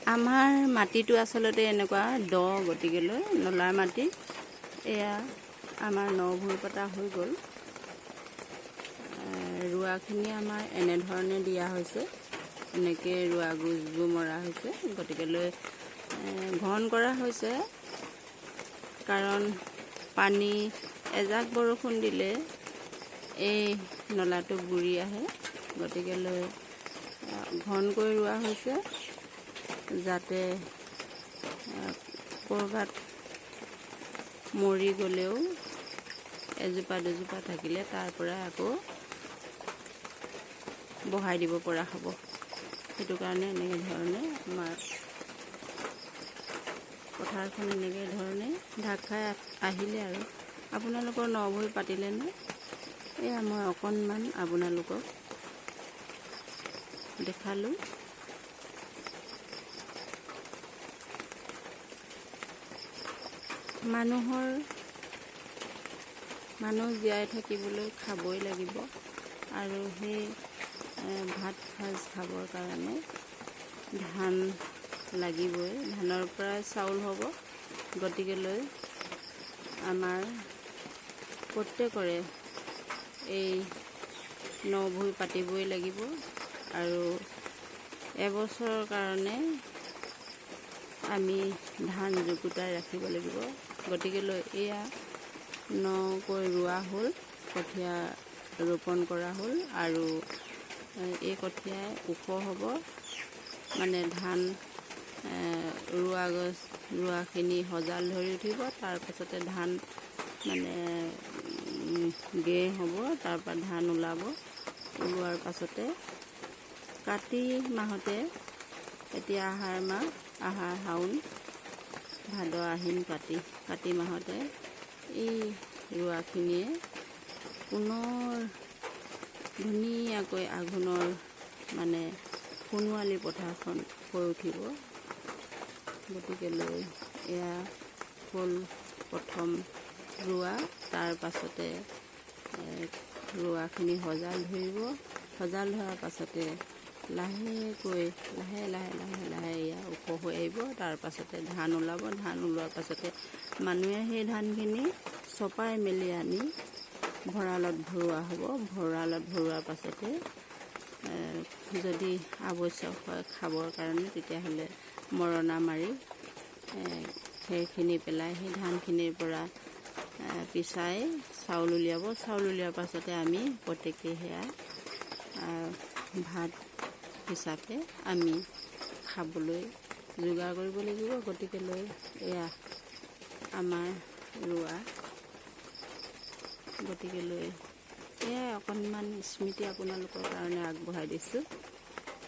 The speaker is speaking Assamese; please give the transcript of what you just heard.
আমাৰ মাটিটো আচলতে এনেকুৱা দ গতিকেলৈ নলাৰ মাটি এয়া আমাৰ নভুই পতা হৈ গ'ল। ৰোৱাখিনি আমাৰ এনেধৰণে দিয়া হৈছে, এনেকৈ ৰোৱা গুজবোৰ মৰা হৈছে। গতিকেলৈ ঘন কৰা হৈছে, কাৰণ পানী এজাক বৰষুণ দিলে এই নলাটো বুৰি আহে। গতিকেলৈ ঘনকৈ ৰোৱা হৈছে, যাতে ক'ৰবাত মৰি গ'লেও এজোপা দুজোপা থাকিলে তাৰ পৰা আকৌ বহাই দিব পৰা হ'ব। সেইটো কাৰণে এনেকৈ ধৰণে আমাৰ পথাৰখন এনেকৈ ধৰণে ঢাক খাই আহিলে। আৰু আপোনালোকৰ নভুই পাতিলেনে? এয়া মই অকণমান আপোনালোকক দেখালোঁ। মানুহ জীয়াই থাকিবলৈ খাবই লাগিব, আৰু সেই ভাত সাজ খাবৰ কাৰণে ধান লাগিবই। ধানৰ পৰাই চাউল হ'ব। গতিকেলৈ আমাৰ প্ৰত্যেকৰে এই নভুই পাতিবই লাগিব, আৰু এবছৰৰ কাৰণে আমি ধান জুগুতাই ৰাখিব লাগিব। গতিকেলৈ এয়া নকৈ ৰোৱা হ'ল, কঠীয়া ৰোপণ কৰা হ'ল, আৰু এই কঠীয়াই ওখ হ'ব। মানে ধান ৰোৱাখিনি সজাল ধৰি উঠিব, তাৰপাছতে ধান মানে গেৰ হ'ব, তাৰপৰা ধান ওলাব। ওলোৱাৰ পাছতে কাতি মাহতে, এতিয়া আহাৰ মাহ, আহাৰ শাওণ ভাদ আহিন কাতি মাহতে এই ৰোৱাখিনিয়ে পুনৰ ধুনীয়াকৈ আঘোণৰ মানে সোণোৱালী পথাৰখন হৈ উঠিব। গতিকেলৈ এয়া হ'ল প্ৰথম ৰোৱা। তাৰ পাছতে ৰোৱাখিনি সজাল ধৰিব। সজাল ধৰাৰ পাছতে লাহেকৈ লাহে এয়া ওখ হৈ আহিব। তাৰ পাছতে ধান ওলাব। ধান ওলোৱাৰ পাছতে মানুহে সেই ধানখিনি চপাই মেলি আনি ভঁৰালত ভৰোৱা হ'ব। ভঁৰালত ভৰোৱাৰ পাছতে যদি আৱশ্যক হয় খাবৰ কাৰণে, তেতিয়াহ'লে মৰণা মাৰি খেৰখিনি পেলাই সেই ধানখিনিৰ পৰা পিচাই চাউল উলিয়াব। চাউল উলিওৱাৰ পাছতে আমি প্ৰত্যেকেই সেয়া ভাত হিচাপে আমি খাবলৈ যোগাৰ কৰিব লাগিব। গতিকেলৈ এয়া আমাৰ ৰোৱা। গতিকেলৈ এয়াই অকণমান স্মৃতি আপোনালোকৰ কাৰণে আগবঢ়াই দিছোঁ।